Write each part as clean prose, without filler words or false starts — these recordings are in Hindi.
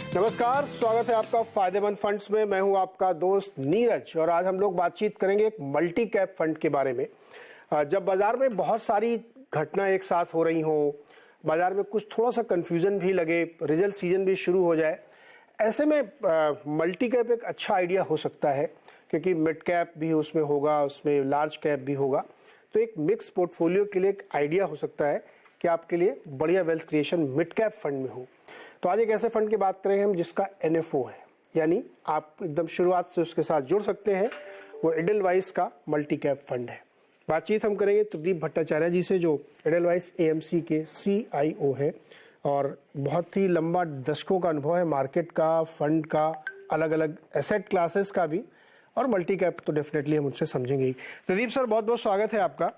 नमस्कार, स्वागत है आपका फायदेमंद फंड्स में। मैं हूं आपका दोस्त नीरज और आज हम लोग बातचीत करेंगे एक मल्टी कैप फंड के बारे में। जब बाजार में बहुत सारी घटना एक साथ हो रही हो, बाजार में कुछ थोड़ा सा कंफ्यूजन भी लगे, रिजल्ट सीजन भी शुरू हो जाए, ऐसे में मल्टी कैप एक अच्छा आइडिया हो सकता है क्योंकि मिड कैप भी उसमें होगा, उसमें लार्ज कैप भी होगा। तो एक मिक्स पोर्टफोलियो के लिए एक आइडिया हो सकता है कि आपके लिए बढ़िया wealth creation mid cap fund में हो। तो आज एक ऐसे फंड की बात करेंगे हम जिसका NFO है, यानी आप एकदम शुरुआत से उसके साथ जुड़ सकते हैं। वो एडलवाइस का मल्टी कैप फंड है। बातचीत हम करेंगे त्रिदीप भट्टाचार्य जी से, जो एडलवाइस AMC के CIO है और बहुत ही लंबा दशकों का अनुभव है मार्केट का, फंड का, अलग अलग एसेट क्लासेस का भी, और मल्टी कैप तो डेफिनेटली हम उनसे समझेंगे ही। त्रिदीप सर, बहुत बहुत स्वागत है आपका।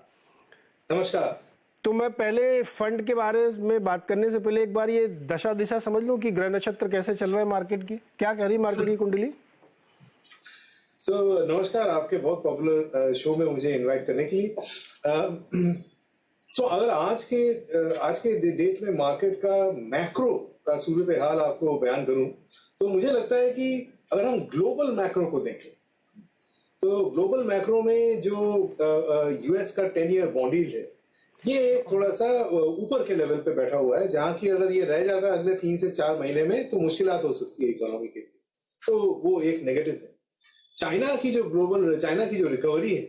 नमस्कार। तो मैं पहले फंड के बारे में बात करने से पहले एक बार ये दशा दिशा समझ लूं कि ग्रह नक्षत्र कैसे चल रहा है मार्केट की, क्या कह रही मार्केट की कुंडली। नमस्कार, आपके बहुत पॉपुलर शो में मुझे इनवाइट करने के लिए। अगर आज के डेट में मार्केट का मैक्रो का सूरत हाल आपको बयान करूं तो मुझे लगता है कि अगर हम ग्लोबल मैक्रो को देखें तो ग्लोबल मैक्रो में जो US का 10 ईयर बॉन्ड यील्ड है, ये थोड़ा सा ऊपर के लेवल पे बैठा हुआ है, जहां की अगर ये रह जाता है अगले 3 से 4 महीने में तो मुश्किलात हो सकती है इकोनॉमी के लिए। तो वो एक नेगेटिव है। चाइना की जो रिकवरी है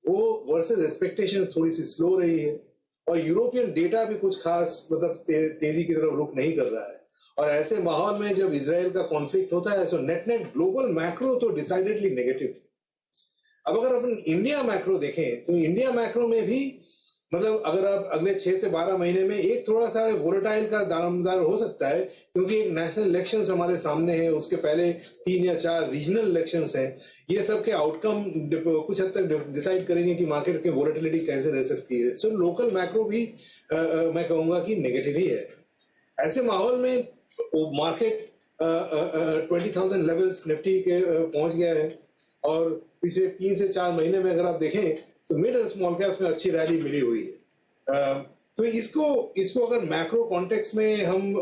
वो वर्सेस एक्सपेक्टेशन थोड़ी सी स्लो रही है, और यूरोपियन डेटा भी कुछ खास मतलब तेजी की तरफ रुख नहीं कर रहा है। और ऐसे माहौल में जब इजराइल का कॉन्फ्लिक्ट होता है तो नेट ग्लोबल मैक्रो तो डिसाइडेडली नेगेटिव है। अब अगर अपन इंडिया मैक्रो देखें तो इंडिया मैक्रो में भी मतलब अगर आप अगले 6 से 12 महीने में एक थोड़ा सा वोलेटाइल का दारोमदार हो सकता है, क्योंकि एक नेशनल इलेक्शंस हमारे सामने है, उसके पहले 3 या 4 रीजनल इलेक्शंस हैं। ये सब के आउटकम कुछ हद तक डिसाइड करेंगे कि मार्केट की वोलेटिलिटी कैसे रह सकती है। सो लोकल मैक्रो भी मैं कहूंगा कि नेगेटिव ही है। ऐसे माहौल में मार्केट 20,000 लेवल्स निफ्टी के पहुंच गया है, और पिछले 3 से 4 महीने में अगर आप देखें तो मिड और स्मॉल कैप्स में अच्छी रैली मिली हुई है। तो इसको अगर मैक्रो कॉन्टेक्स्ट में हम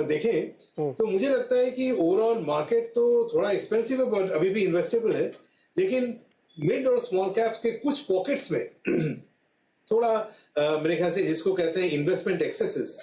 देखें तो मुझे लगता है कि ओवरऑल मार्केट तो थोड़ा एक्सपेंसिव है बट अभी भी इन्वेस्टेबल है, लेकिन मिड और स्मॉल कैप्स के कुछ पॉकेट्स में थोड़ा मेरे ख्याल से जिसको कहते हैं इन्वेस्टमेंट एक्सेसेस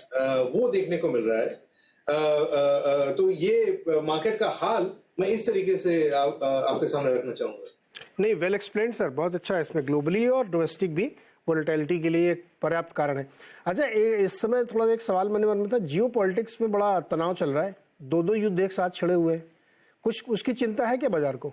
वो देखने को मिल रहा है। तो ये मार्केट का हाल मैं इस तरीके से आपके सामने रखना चाहूंगा। नहीं, वेल एक्सप्लेन्ड सर, बहुत अच्छा है। इसमें ग्लोबली और डोमेस्टिक भी वोलेटिलिटी के लिए एक पर्याप्त कारण है। अच्छा, इस समय थोड़ा एक सवाल मेरे मन में था, जियो पॉलिटिक्स में बड़ा तनाव चल रहा है, दो युद्ध एक साथ छिड़े हुए हैं, कुछ उसकी चिंता है क्या बाजार को?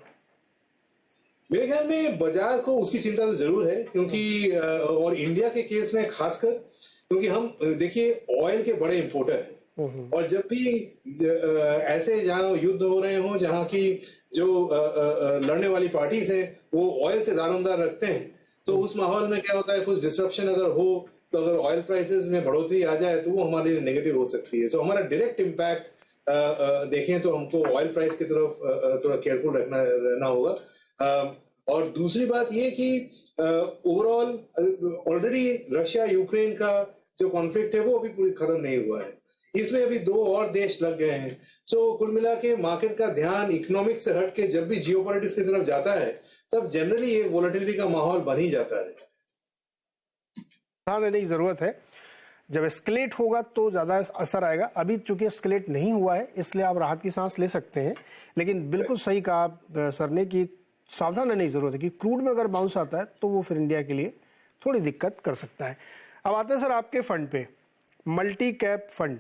मेरे ख्याल में बाजार को उसकी चिंता तो जरूर है, क्योंकि और इंडिया के केस में खासकर क्योंकि हम देखिए ऑयल के बड़े इंपोर्टर हैं, और जब भी ऐसे जहां युद्ध हो रहे हो, जहां की जो लड़ने वाली पार्टीज हैं वो ऑयल से दारोमदार रखते हैं, तो उस माहौल में क्या होता है, कुछ डिसरप्शन अगर हो तो अगर ऑयल प्राइसेस में बढ़ोतरी आ जाए तो वो हमारे लिए नेगेटिव हो सकती है। तो हमारा डायरेक्ट इम्पैक्ट देखें तो हमको ऑयल प्राइस की तरफ थोड़ा केयरफुल रहना होगा। और दूसरी बात ये कि ओवरऑल ऑलरेडी रशिया यूक्रेन का जो कॉन्फ्लिक्ट है वो अभी पूरी खत्म नहीं हुआ है, इसमें अभी 2 और देश लग गए हैं। कुल मिला के मार्केट का ध्यान इकोनॉमिक्स से हट के जब भी जियोपॉलिटिक्स की तरफ जाता है तब जनरली ये वोलेटिलिटी का माहौल बन ही जाता है। ध्यान देने की जरूरत है, जब एस्केलेट होगा तो ज्यादा असर आएगा। अभी चूंकि एस्केलेट नहीं हुआ है इसलिए आप राहत की सांस ले सकते हैं, लेकिन बिल्कुल सही कहा सर ने कि सावधान रहने की जरूरत है कि क्रूड में अगर बाउंस आता है तो वो फिर इंडिया के लिए थोड़ी दिक्कत कर सकता है। अब आते हैं सर आपके फंड पे, मल्टी कैप फंड।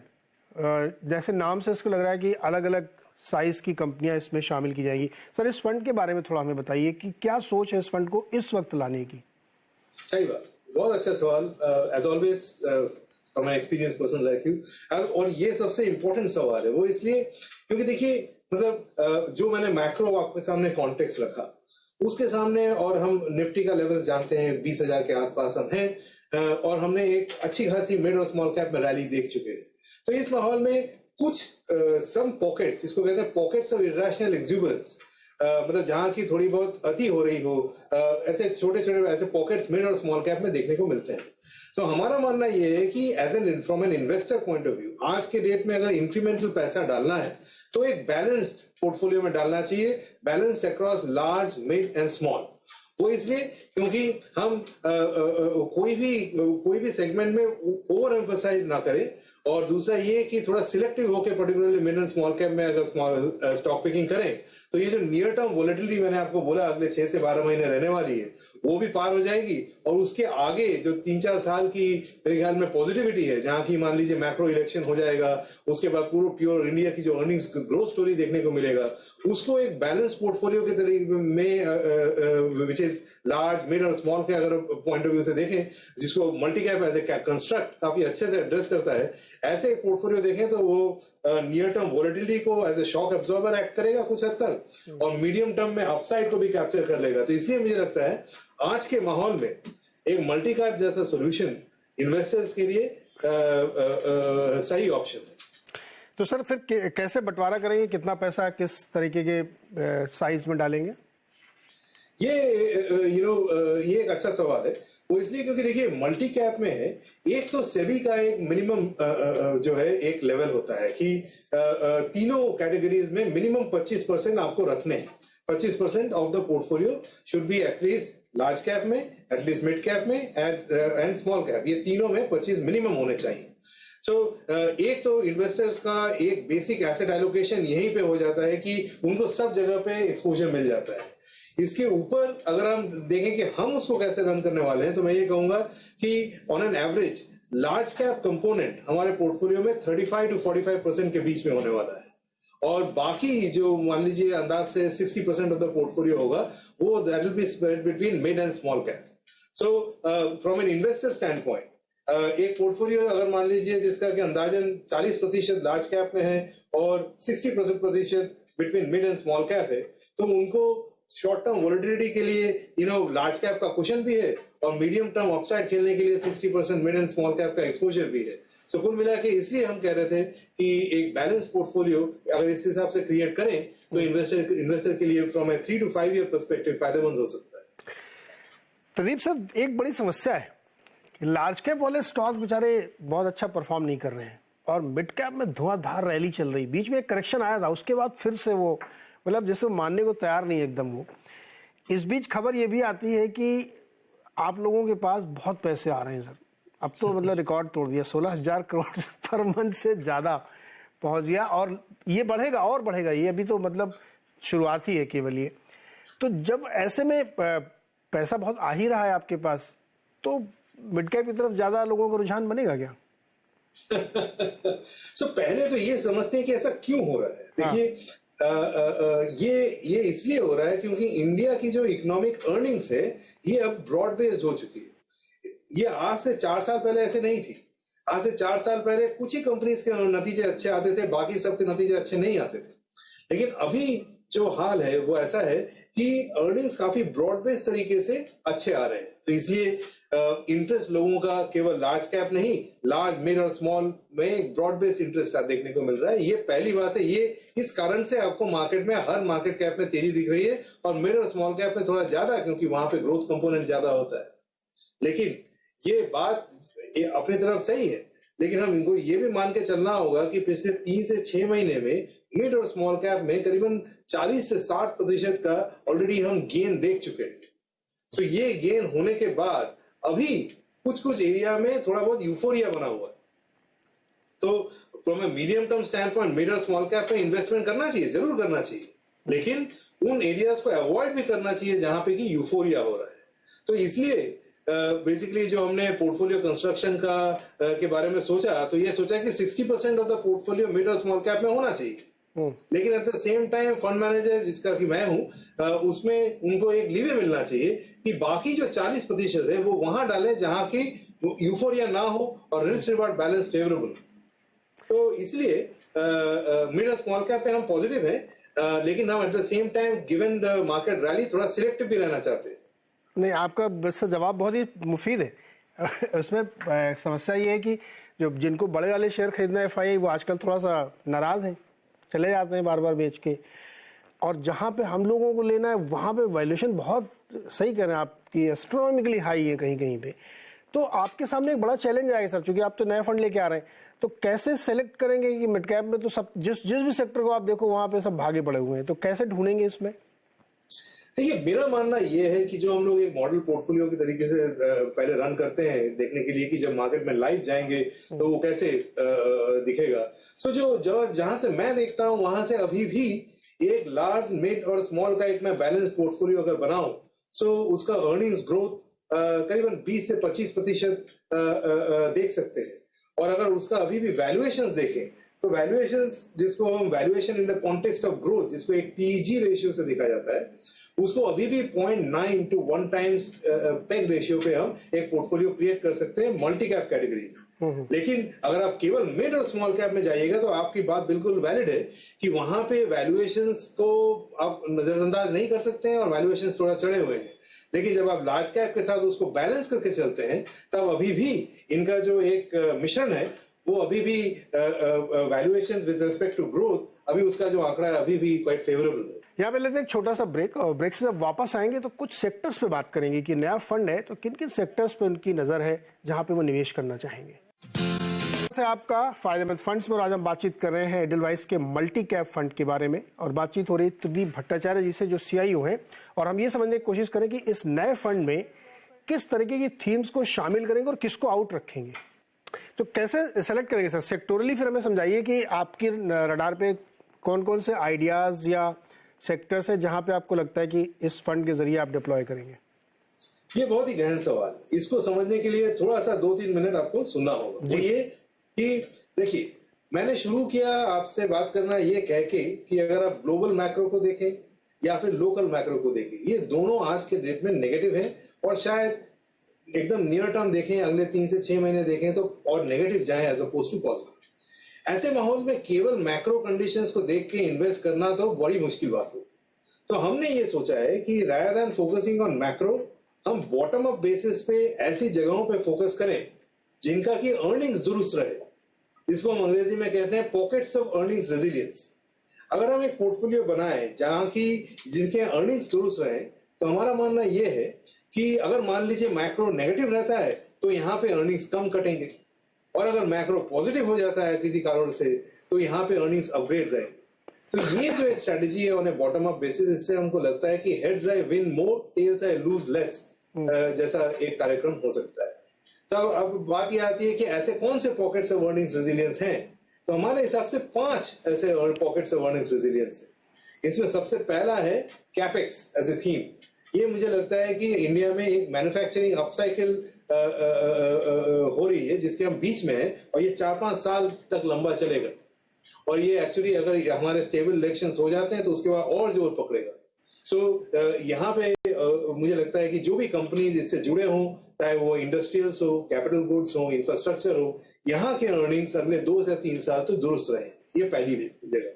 जैसे नाम से इसको लग रहा है कि अलग अलग साइज की कंपनियां इसमें शामिल की जाएगी। सर, इस फंड के बारे में थोड़ा हमें बताइए कि क्या सोच है इस फंड को इस वक्त लाने की? सही बात, बहुत अच्छा सवाल, as always from my experience person like you. और ये सबसे इंपॉर्टेंट सवाल है वो इसलिए क्योंकि देखिए मतलब जो मैंने मैक्रो आपके सामने कॉन्टेक्स्ट रखा उसके सामने, और हम निफ्टी का लेवल्स जानते हैं 20,000 के आसपास हम हैं, और हमने एक अच्छी खासी मिड और स्मॉल कैप में रैली देख चुके हैं। तो इस माहौल में कुछ सम पॉकेट्स, इसको कहते हैं पॉकेट्स ऑफ इरेशनल एक्सुबरेंस, मतलब जहां की थोड़ी बहुत अति हो रही हो, ऐसे छोटे छोटे ऐसे पॉकेट्स मिड और स्मॉल कैप में देखने को मिलते हैं। तो हमारा मानना यह है कि as an from an investor point of view आज के डेट में अगर इंक्रीमेंटल पैसा डालना है तो एक बैलेंस्ड पोर्टफोलियो में डालना चाहिए, balanced across large, mid and small. वो इसलिए क्योंकि हम कोई भी सेगमेंट में ओवर एम्फसाइज ना करें, और दूसरा ये कि थोड़ा सिलेक्टिव होकर particularly mid and small cap में अगर स्मॉल स्टॉक पिकिंग करें तो ये जो नियर टर्म वोलेटिलिटी मैंने आपको बोला अगले 6 से 12 महीने रहने वाली है, वो भी पार हो जाएगी। और उसके आगे जो 3-4 साल की मेरे ख्याल में पॉजिटिविटी है, जहां की मान लीजिए मैक्रो इलेक्शन हो जाएगा, उसके बाद पूरा प्योर इंडिया की जो अर्निंग्स ग्रोथ स्टोरी देखने को मिलेगा, उसको एक बैलेंस पोर्टफोलियो के तरीके में विच इज लार्ज, मिड और स्मॉल के अगर पॉइंट ऑफ व्यू से देखें, जिसको multi cap as a construct काफी अच्छे से एड्रेस करता है, ऐसे पोर्टफोलियो देखें तो वो नियर टर्म वोलेटिलिटी को as a shock absorber act करेगा कुछ हद तक, और मीडियम टर्म में अपसाइड को भी कैप्चर कर लेगा। तो इसलिए मुझे लगता है आज के माहौल में एक मल्टी कैप जैसा सॉल्यूशन इन्वेस्टर्स के लिए सही ऑप्शन है। तो सर फिर कैसे बंटवारा करेंगे, कितना पैसा किस तरीके के साइज में डालेंगे? ये ये एक अच्छा सवाल है। वो इसलिए क्योंकि देखिए मल्टी कैप में है, एक तो सेबी का एक मिनिमम जो है एक लेवल होता है कि तीनों कैटेगरीज में मिनिमम 25% आपको रखने हैं। 25% of the portfolio should be at least large cap में, एटलीस्ट मिड कैप में एंड स्मॉल कैप, ये तीनों में 25 मिनिमम होने चाहिए। एक तो इन्वेस्टर्स का एक बेसिक एसेट एलोकेशन यहीं पे हो जाता है कि उनको सब जगह पे एक्सपोजर मिल जाता है। इसके ऊपर अगर हम देखें कि हम उसको कैसे रन करने वाले हैं, तो मैं ये कहूंगा कि on an average large cap component हमारे पोर्टफोलियो में 35 to 45% के बीच में होने वाला है, और बाकी जो मान लीजिए अंदाज से 60% ऑफ द पोर्टफोलियो होगा वो that will be spread between mid and small cap. So from an investor stand point, एक पोर्टफोलियो अगर मान लीजिए जिसका कि अंदाजन 40% लार्ज कैप में है और 60% between mid and small cap है, तो उनको शॉर्ट टर्म वोलेटिलिटी के लिए लार्ज कैप का कुशन भी है, और मीडियम टर्म अपसाइड खेलने के लिए 60% मिड एंड स्मॉल कैप का एक्सपोजर भी है। सो कुल मिला के इसलिए हम कह रहे थे कि एक बैलेंस पोर्टफोलियो अगर इस हिसाब से क्रिएट करें तो इन्वेस्टर के लिए from A 3 to 5 year perspective फायदेमंद हो सकता है। प्रदीप सर, एक बड़ी समस्या है कि लार्ज कैप वाले स्टॉक बेचारे बहुत अच्छा परफॉर्म नहीं कर रहे हैं, और मिड कैप में धुआंधार रैली चल रही। बीच में एक करेक्शन आया था, उसके बाद फिर से वो मतलब जैसे मानने को तैयार नहीं एकदम वो। इस बीच खबर ये भी आती है कि आप लोगों के पास बहुत पैसे आ रहे हैं सर, अब तो मतलब रिकॉर्ड तोड़ दिया, 16,000 करोड़ पर मंथ से ज्यादा पहुंच गया, और ये बढ़ेगा और बढ़ेगा, ये अभी तो मतलब शुरुआत ही है केवल ये। तो जब ऐसे में पैसा बहुत आ ही रहा है आपके पास, तो मिड कैप की तरफ ज्यादा लोगों का रुझान बनेगा क्या? पहले तो ये समझते हैं कि ऐसा क्यों हो रहा है। देखिए ये इसलिए हो रहा है क्योंकि इंडिया की जो इकोनॉमिक अर्निंग्स है ये अब ब्रॉड बेस्ड हो चुकी है। ये आज से 4 साल पहले ऐसे नहीं थी। आज से 4 साल पहले कुछ ही कंपनीज के नतीजे अच्छे आते थे, बाकी सबके नतीजे अच्छे नहीं आते थे। लेकिन अभी जो हाल है वो ऐसा है कि अर्निंग्स काफी ब्रॉड बेस्ड तरीके से अच्छे आ रहे हैं। तो इसलिए इंटरेस्ट लोगों का केवल लार्ज कैप नहीं, लार्ज, मिड और स्मॉल में एक ब्रॉड बेस्ड इंटरेस्ट देखने को मिल रहा है। ये पहली बात है। ये इस कारण से आपको मार्केट में हर मार्केट कैप में तेजी दिख रही है, और मिड और स्मॉल कैप में थोड़ा ज्यादा, क्योंकि वहां पे ग्रोथ कंपोनेंट ज्यादा होता है। लेकिन ये बात अपनी तरफ सही है, लेकिन हम इनको ये भी मान के चलना होगा कि पिछले 3 से 6 महीने में मिड और स्मॉल कैप में करीबन 40 से 60% का ऑलरेडी हम गेन देख चुके हैं। तो ये गेन होने के बाद अभी कुछ एरिया में थोड़ा बहुत यूफोरिया बना हुआ है। तो from a medium term stand point mid और स्मॉल कैप में इन्वेस्टमेंट करना चाहिए, जरूर करना चाहिए, लेकिन उन एरियाज को अवॉइड भी करना चाहिए जहां पे कि यूफोरिया हो रहा है। तो इसलिए बेसिकली जो हमने पोर्टफोलियो कंस्ट्रक्शन के बारे में सोचा, तो ये सोचा कि 60% ऑफ द पोर्टफोलियो मिड और स्मॉल कैप में होना चाहिए। लेकिन at the same time fund manager जिसका कि मैं हूं, उसमें उनको एक लीवे मिलना चाहिए कि बाकी जो 40% है वो वहां डालें जहां की यूफोरिया ना हो और रिस्क रिवार्ड बैलेंस फेवरेबल। तो इसलिए मिड और स्मॉल कैप पे हम पॉजिटिव हैं, लेकिन हम at the same time given the market rally थोड़ा सिलेक्टिव भी रहना चाहते हैं। नहीं, आपका जवाब बहुत ही मुफीद है। उसमें समस्या ये है कि जो जिनको बड़े वाले शेयर खरीदना है FII, वो आजकल थोड़ा सा नाराज हैं, चले जाते हैं बार बार बेच के, और जहाँ पे हम लोगों को लेना है वहाँ पे वैल्यूएशन बहुत सही कह रहे हैं आपकी, एस्ट्रोनॉमिकली हाई है कहीं कहीं पे। तो आपके सामने एक बड़ा चैलेंज आएगा सर, क्योंकि आप तो नए फंड लेके आ रहे हैं, तो कैसे सेलेक्ट करेंगे कि मिड कैप में तो सब जिस भी सेक्टर को आप देखो वहां पे सब भागे पड़े हुए हैं, तो कैसे ढूंढेंगे इसमें? देखिए, मेरा मानना ये है कि जो हम लोग एक मॉडल पोर्टफोलियो के तरीके से पहले रन करते हैं देखने के लिए कि जब मार्केट में लाइव जाएंगे तो वो कैसे दिखेगा। सो जो जहां से मैं देखता हूं वहां से अभी भी एक लार्ज मिड और स्मॉल का एक मैं बैलेंस पोर्टफोलियो अगर बनाऊं, सो उसका अर्निंग्स ग्रोथ करीबन 20 से 25% देख सकते हैं। और अगर उसका अभी भी वैल्यूएशंस देखें तो वैल्यूएशंस, जिसको हम valuation in the context of growth, जिसको एक पीईजी रेशियो से देखा जाता है, उसको अभी भी 0.9 to 1 टाइम्स पेग रेशियो पे हम एक पोर्टफोलियो क्रिएट कर सकते हैं मल्टी कैप कैटेगरी में। लेकिन अगर आप केवल मिड और स्मॉल कैप में जाइएगा तो आपकी बात बिल्कुल वैलिड है कि वहां पे वैल्यूएशंस को आप नजरअंदाज नहीं कर सकते हैं और वैल्यूएशंस थोड़ा चढ़े हुए हैं। लेकिन जब आप लार्ज कैप के साथ उसको बैलेंस करके चलते हैं तब अभी भी इनका जो एक मिश्रण है वो अभी भी valuations with respect to growth, अभी उसका जो आंकड़ा है अभी भी क्वाइट फेवरेबल है। यहाँ पे लेते हैं एक छोटा सा ब्रेक, और ब्रेक से जब वापस आएंगे तो कुछ सेक्टर्स पे बात करेंगे कि नया फंड है तो किन किन सेक्टर्स पे उनकी नजर है जहां पे वो निवेश करना चाहेंगे। आपका फायदेमंद फंड्स में, और आज हम बातचीत कर रहे हैं एडलवाइस के मल्टी कैप फंड के बारे में, और बातचीत हो रही है त्रिदीप भट्टाचार्य जी से जो सीईओ हैं, और हम ये समझने की कोशिश करें कि इस नए फंड में किस तरीके की थीम्स को शामिल करेंगे और किसको आउट रखेंगे। तो कैसे सेलेक्ट करेंगे सर सेक्टोरली? फिर हमें समझाइए कि आपकी रडार पे कौन कौन से आइडियाज या सेक्टर्स है जहां पे आपको लगता है कि इस फंड के जरिए आप डिप्लॉय करेंगे। ये बहुत ही गहन सवाल है। इसको समझने के लिए थोड़ा सा 2-3 मिनट आपको सुनना होगा। वो ये कि देखिए, मैंने शुरू किया आपसे बात करना ये कह के कि अगर आप ग्लोबल मैक्रो को देखें या फिर लोकल मैक्रो को देखें, ये दोनों आज के डेट में नेगेटिव हैं, और शायद एकदम नियर टर्म देखें, अगले 3 से 6 महीने देखें तो और नेगेटिव जाए एज अपोज टू पॉजिटिव। ऐसे माहौल में केवल मैक्रो कंडीशंस को देख के इन्वेस्ट करना तो बड़ी मुश्किल बात होगी। तो हमने ये सोचा है कि rather than focusing on macro, हम बॉटम अप बेसिस पे ऐसी जगहों पे फोकस करें जिनका की अर्निंग्स दुरुस्त रहे। इसको हम अंग्रेजी में कहते हैं पॉकेट्स ऑफ अर्निंग्स रेजिलियंस। अगर हम एक पोर्टफोलियो बनाएं जहां की जिनके अर्निंग्स दुरुस्त रहे, तो हमारा मानना यह है कि अगर मान लीजिए मैक्रो नेगेटिव रहता है तो यहाँ पे अर्निंग्स कम कटेंगे, और अगर मैक्रो पॉजिटिव हो जाता है किसी कारण से तो यहाँ पे अर्निंग्स अपग्रेड आएंगे। तो ये जो एक स्ट्रेटजी है on a bottom up basis, इससे हमको लगता है कि heads I win more, tails I lose less जैसा एक कार्यक्रम हो सकता है। तो अब बात ये आती है कि ऐसे कौन से पॉकेट्स ऑफ अर्निंग्स रेजिलियंस हैं। तो हमारे हिसाब से 5 ऐसे पॉकेट्स ऑफ अर्निंग्स रेजिलियंस है। इसमें सबसे पहला है कैपेक्स एज ए थीम। ये मुझे लगता है कि इंडिया में एक मैन्युफैक्चरिंग अपसाइकिल हो रही है जिसके हम बीच में है, और ये 4-5 साल तक लंबा चलेगा, और ये एक्चुअली अगर हमारे स्टेबल इलेक्शंस हो जाते हैं तो उसके बाद और जोर पकड़ेगा। सो यहाँ पे मुझे लगता है कि जो भी कंपनीज इससे जुड़े हों, चाहे वो इंडस्ट्रियल्स हो, कैपिटल गुड्स हो, इंफ्रास्ट्रक्चर हो, यहाँ के अर्निंग्स अगले 2 से 3 साल तो दुरुस्त रहे। ये पहली जगह।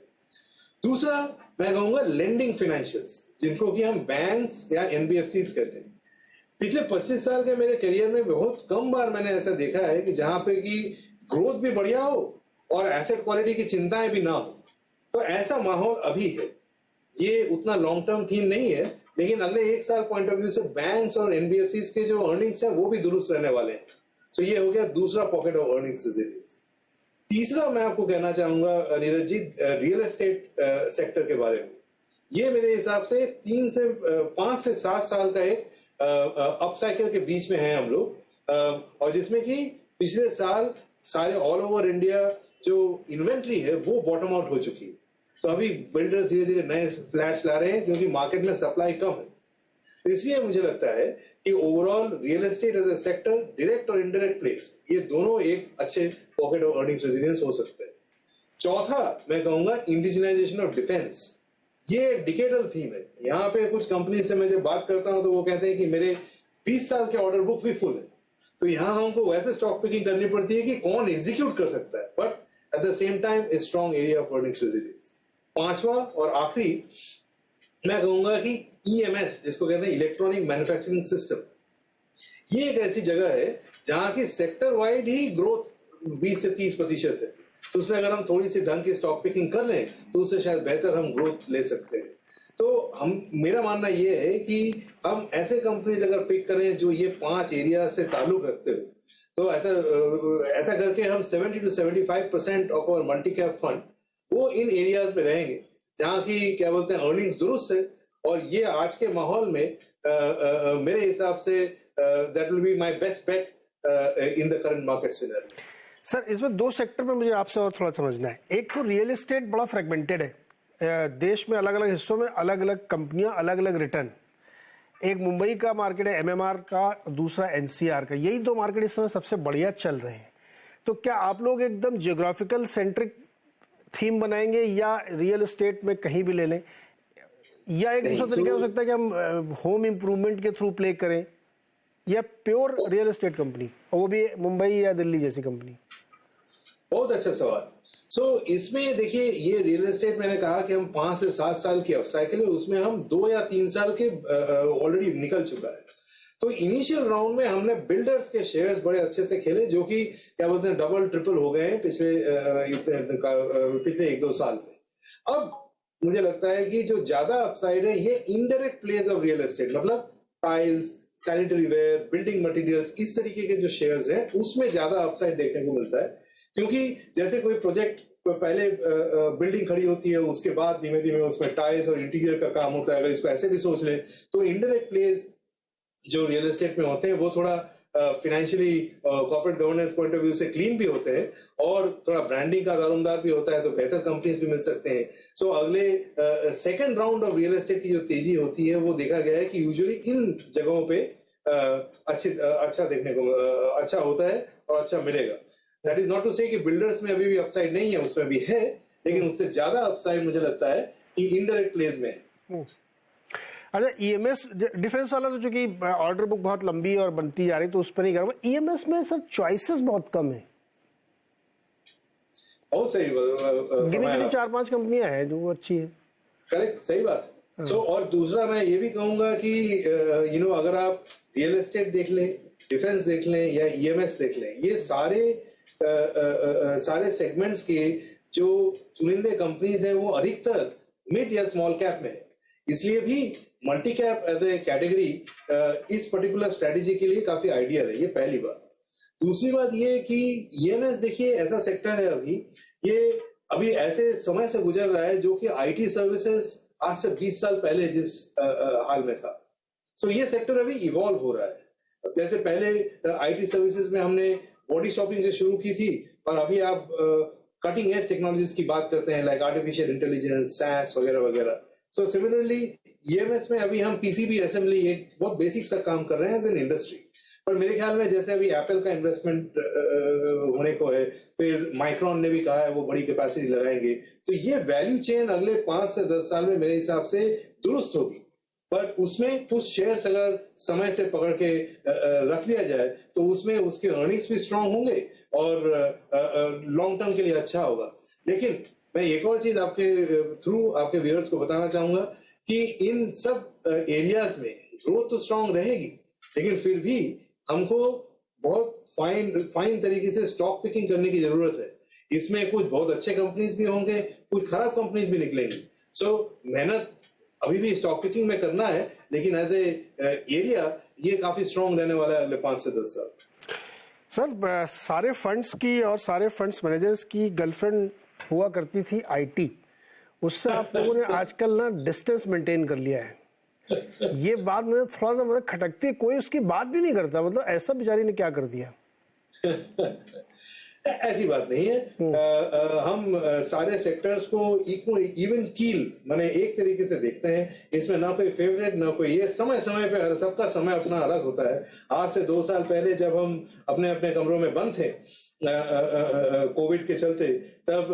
दूसरा मैं कहूंगा लेंडिंग फाइनेंशियल्स, जिनको कि हम बैंक्स या एनबीएफसीज कहते हैं। पिछले 25 साल के मेरे करियर में बहुत कम बार मैंने ऐसा देखा है कि जहां पे कि ग्रोथ भी बढ़िया हो और एसेट क्वालिटी की चिंताएं भी ना हो। तो ऐसा माहौल अभी है। ये उतना लॉन्ग टर्म थीम नहीं है, लेकिन अगले 1 साल पॉइंट ऑफ व्यू से बैंक्स और एनबीएफसीज के जो अर्निंग्स हैं वो भी दुरुस्त रहने वाले हैं। तो ये हो गया दूसरा पॉकेट ऑफ अर्निंग्स रेजिलियंस। तीसरा मैं आपको कहना चाहूंगा Neeraj ji, real estate sector के बारे में। ये मेरे हिसाब से 5 से 7 साल का एक अपसाइकिल के बीच में है हम लोग, और जिसमें कि पिछले साल सारे ऑल ओवर इंडिया जो इन्वेंट्री है वो बॉटम आउट हो चुकी है। तो अभी बिल्डर्स धीरे धीरे नए फ्लैट्स ला रहे हैं क्योंकि मार्केट में सप्लाई कम है। तो इसलिए मुझे लगता है कि overall real estate as a sector, direct और इनडायरेक्ट प्लेस, ये दोनों एक अच्छे पॉकेट ऑफ अर्निंग्स रेजिलियंस हो सकते हैं। चौथा मैं कहूंगा इंडिजिनाइजेशन ऑफ डिफेंस। ये डिकेडल थीम है। यहाँ पे कुछ कंपनी से मैं जब बात करता हूं तो वो कहते हैं कि मेरे 20 साल के ऑर्डर बुक भी फुल है। तो यहाँ हमको वैसे स्टॉक पिकिंग करनी पड़ती है कि कौन एग्जीक्यूट कर सकता है, but at the same time a strong area of earnings resilience. पांचवा और आखिरी मैं कहूंगा कि ईएमएस, जिसको कहते हैं इलेक्ट्रॉनिक मैन्युफैक्चरिंग सिस्टम, ये एक ऐसी जगह है जहां की सेक्टर वाइड ही ग्रोथ 20 से 30% है। तो उसमें अगर हम थोड़ी सी ढंग की स्टॉक पिकिंग कर लें तो उससे शायद बेहतर हम ग्रोथ ले सकते हैं। तो हम मेरा मानना ये है कि हम ऐसे कंपनीज अगर पिक करें जो ये 5 एरिया से ताल्लुक रखते हो, तो ऐसा करके हम 70 to 75% of our multi cap fund वो इन एरियाज में रहेंगे जहाँ की क्या बोलते हैं अर्निंग्स दुरुस्त है। और ये आज के माहौल में मेरे हिसाब say that will be my best bet in the current market scenario. Sir, इसमें दो सेक्टर में मुझे आपसे और थोड़ा समझना है। एक तो रियल एस्टेट बड़ा फ्रेगमेंटेड है, देश में अलग अलग हिस्सों में अलग अलग कंपनियां, अलग अलग रिटर्न। एक मुंबई का मार्केट है एमएमआर का, दूसरा एनसीआर का, यही दो मार्केट इस समय सबसे बढ़िया चल रहे हैं। तो क्या आप लोग एकदम जियोग्राफिकल सेंट्रिक थीम बनाएंगे या रियल एस्टेट में कहीं भी ले लें, या एक दूसरा तरीका हो सकता है कि हम होम इंप्रूवमेंट के थ्रू प्ले करें, या प्योर रियल एस्टेट कंपनी, और वो भी मुंबई या दिल्ली जैसी कंपनी? बहुत अच्छा सवाल। इसमें देखिए, ये रियल एस्टेट मैंने कहा कि हम 5 से 7 साल की अपसाइकिल है, उसमें हम 2 या 3 साल के ऑलरेडी निकल चुका है। तो इनिशियल राउंड में हमने बिल्डर्स के शेयर्स बड़े अच्छे से खेले, जो कि क्या बोलते हैं डबल ट्रिपल हो गए हैं पिछले 1-2 साल में। अब मुझे लगता है कि जो ज्यादा अपसाइड है ये indirect place of real estate, मतलब tiles, sanitary ware, building materials, इस तरीके के जो शेयर्स हैं उसमें ज्यादा अपसाइड देखने को मिलता है। क्योंकि जैसे कोई प्रोजेक्ट पहले बिल्डिंग खड़ी होती है, उसके बाद धीमे धीमे उसमें टाइल्स और इंटीरियर का काम होता है। अगर इसको ऐसे भी सोच ले तो इनडायरेक्ट प्लेस जो रियल एस्टेट में होते हैं वो थोड़ा financially corporate governance point of view से क्लीन भी होते हैं, और थोड़ा ब्रांडिंग का दारोमदार भी होता है, तो बेहतर कंपनीज भी मिल सकते हैं। सो अगले second round of real estate की जो तेजी होती है वो देखा गया है कि यूजुअली इन जगहों पे अच्छा देखने को अच्छा होता है और अच्छा मिलेगा। दैट इज नॉट टू से कि बिल्डर्स में अभी भी अपसाइड नहीं है, उसमें भी है, लेकिन उससे ज्यादा अपसाइड मुझे लगता है कि इनडायरेक्ट प्लेस में है। अच्छा, ईएमएस डिफेंस वाला तो चूंकि ऑर्डर बुक बहुत लंबी और बनती जा रही, तो उस पर नहीं कर रहा। ईएमएस में सर चॉइसेस बहुत कम है। बहुत सही, गिनी 4-5 कंपनियां हैं जो अच्छी है। करेक्ट, सही बात है। और दूसरा मैं ये भी कहूंगा कि अगर आप रियल एस्टेट देख लें, डिफेंस देख लें या ईएमएस देख लें, ये सारे सेगमेंट्स के जो चुनिंदे कंपनीज हैं वो अधिकतर मिड या स्मॉल कैप में है। इसलिए भी multi cap as a category इस पर्टिकुलर स्ट्रेटेजी के लिए काफी आइडियल है। ये पहली बात। दूसरी बात ये कि ईएमएस देखिए ऐसा सेक्टर है, अभी ऐसे समय से गुजर रहा है जो कि आईटी सर्विसेज आज से 20 साल पहले जिस हाल में था। सो ये सेक्टर अभी इवॉल्व हो रहा है। जैसे पहले आईटी सर्विसेज में हमने बॉडी शॉपिंग से शुरू की थी, और अभी आप कटिंग एज टेक्नोलॉजीज की बात करते हैं, लाइक आर्टिफिशियल इंटेलिजेंस, सैस वगैरह वगैरह। सो सिमिलरली ईएमएस में अभी हम पीसीबी असेंबली एक बहुत बेसिक सा काम कर रहे हैं एज एन इंडस्ट्री। पर मेरे ख्याल में जैसे अभी एप्पल का इन्वेस्टमेंट होने को है, फिर माइक्रॉन ने भी कहा है वो बड़ी कैपेसिटी लगाएंगे, तो ये वैल्यू चेन अगले 5 से 10 साल में मेरे हिसाब से दुरुस्त होगी। पर उसमें कुछ शेयर्स अगर समय से पकड़ के रख लिया जाए तो उसमें उसके अर्निंग्स भी स्ट्रांग होंगे और लॉन्ग टर्म के लिए अच्छा होगा। लेकिन मैं एक और चीज आपके थ्रू आपके व्यूअर्स को बताना चाहूंगा कि इन सब एरियाज में ग्रोथ तो स्ट्रांग रहेगी, लेकिन फिर भी हमको बहुत फाइन तरीके से स्टॉक पिकिंग करने की जरूरत है। इसमें कुछ बहुत अच्छे कंपनीज भी होंगे, कुछ खराब कंपनीज भी निकलेंगी। सो मेहनत अभी भी स्टॉक पिकिंग में करना है, लेकिन एज ए एरिया ये काफी स्ट्रांग रहने वाला है अगले 5 से 10 साल। सर, सारे फंड्स की और सारे फंड्स मैनेजर्स की गर्लफ्रेंड हुआ करती थी आईटी, उससे आप लोगों ने आजकल ना डिस्टेंस मेंटेन कर लिया है। ये बात मुझे थोड़ा सा मतलब खटकती है, कोई उसकी बात भी नहीं करता। मतलब ऐसा बेचारी ने क्या कर दिया? ऐसी बात नहीं है। हम सारे सेक्टर्स को इवन कील माने एक तरीके से देखते हैं। इसमें ना कोई फेवरेट ना कोई ये, समय समय पे हर सबका समय अपना अलग होता है। आज से 2 साल पहले जब हम अपने अपने कमरों में बंद थे कोविड के चलते, तब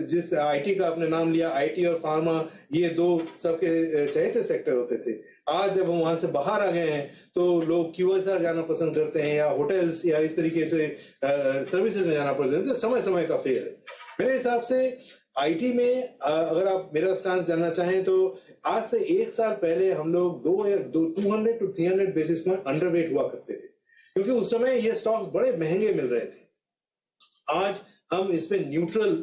जिस आईटी का आपने नाम लिया, आईटी और फार्मा, ये 2 सबके चहेते सेक्टर होते थे। आज जब हम वहां से बाहर आ गए हैं तो लोग क्यूएसआर जाना पसंद करते हैं या होटल्स या इस तरीके से सर्विसेज में जाना पसंद करते हैं। समय समय का फेयर है। मेरे हिसाब से आईटी में अगर आप मेरा स्टांस जानना चाहें तो आज से 1 साल पहले हम लोग 200 to 300 बेसिस पॉइंट अंडरवेट हुआ करते थे, क्योंकि उस समय ये स्टॉक्स बड़े महंगे मिल रहे थे। आज हम इसमें न्यूट्रल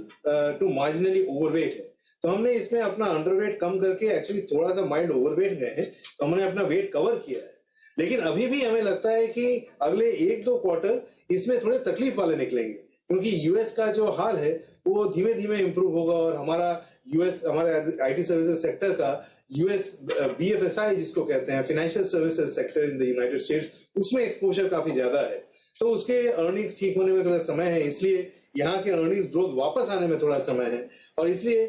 टू मार्जिनली ओवरवेट है। तो हमने इसमें अपना अंडरवेट कम करके एक्चुअली थोड़ा सा माइल्ड ओवरवेट गए हैं, तो हमने अपना वेट कवर किया है। लेकिन अभी भी हमें लगता है कि अगले 1-2 क्वार्टर इसमें थोड़े तकलीफ वाले निकलेंगे, क्योंकि यूएस का जो हाल है वो धीमे धीमे इंप्रूव होगा और हमारा यूएस, हमारे आईटी सर्विसेज सेक्टर का यूएस बीएफएसआई जिसको कहते हैं, financial services sector in the United states, उसमें एक्सपोजर काफी ज्यादा है। तो उसके अर्निंग्स ठीक होने में थोड़ा समय है, इसलिए यहाँ के अर्निंग्स ग्रोथ वापस आने में थोड़ा समय है, और इसलिए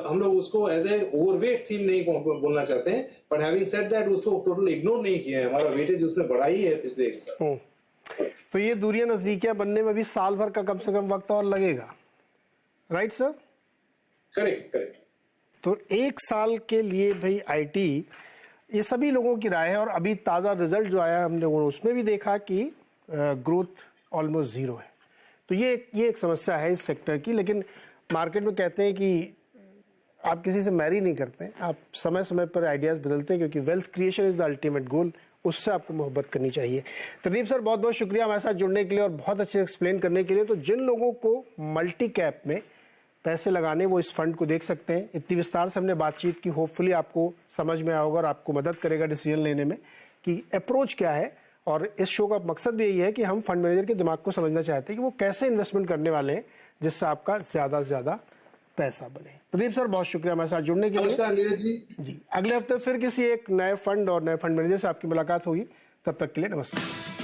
हम लोग उसको एज ए ओवरवेट थीम नहीं बोलना चाहते हैं, बट हैविंग सेड दैट उसको टोटल इग्नोर नहीं किया है, हमारा वेटेज उसमें बढ़ा ही है पिछले 1 साल। तो ये दूरियां नजदीकियां बनने में भी साल भर का कम से कम वक्त और लगेगा, राइट सर? Correct correct. तो 1 साल के लिए भाई आईटी, ये सभी लोगों की राय है, और अभी ताज़ा रिजल्ट जो आया हमने उसमें भी देखा कि ग्रोथ ऑलमोस्ट जीरो है। तो ये एक समस्या है इस सेक्टर की। लेकिन मार्केट में कहते हैं कि आप किसी से मैरी नहीं करते हैं, आप समय समय पर आइडियाज़ बदलते हैं, क्योंकि wealth creation is the ultimate goal, उससे आपको मोहब्बत करनी चाहिए। प्रदीप सर, बहुत बहुत शुक्रिया हमारे साथ जुड़ने के लिए और बहुत अच्छे एक्सप्लेन करने के लिए। तो जिन लोगों को मल्टी कैप में पैसे लगाने, वो इस फंड को देख सकते हैं। इतनी विस्तार से हमने बातचीत की, होपफुली आपको समझ में आएगा और आपको मदद करेगा डिसीजन लेने में कि अप्रोच क्या है। और इस शो का मकसद भी यही है कि हम फंड मैनेजर के दिमाग को समझना चाहते हैं कि वो कैसे इन्वेस्टमेंट करने वाले हैं जिससे आपका ज़्यादा से ज़्यादा पैसा बने। प्रदीप सर, बहुत शुक्रिया हमारे साथ जुड़ने के लिए। नमस्कार नीरज जी। जी, अगले हफ्ते फिर किसी एक नए फंड और नए फंड मैनेजर से आपकी मुलाकात होगी। तब तक के लिए नमस्कार।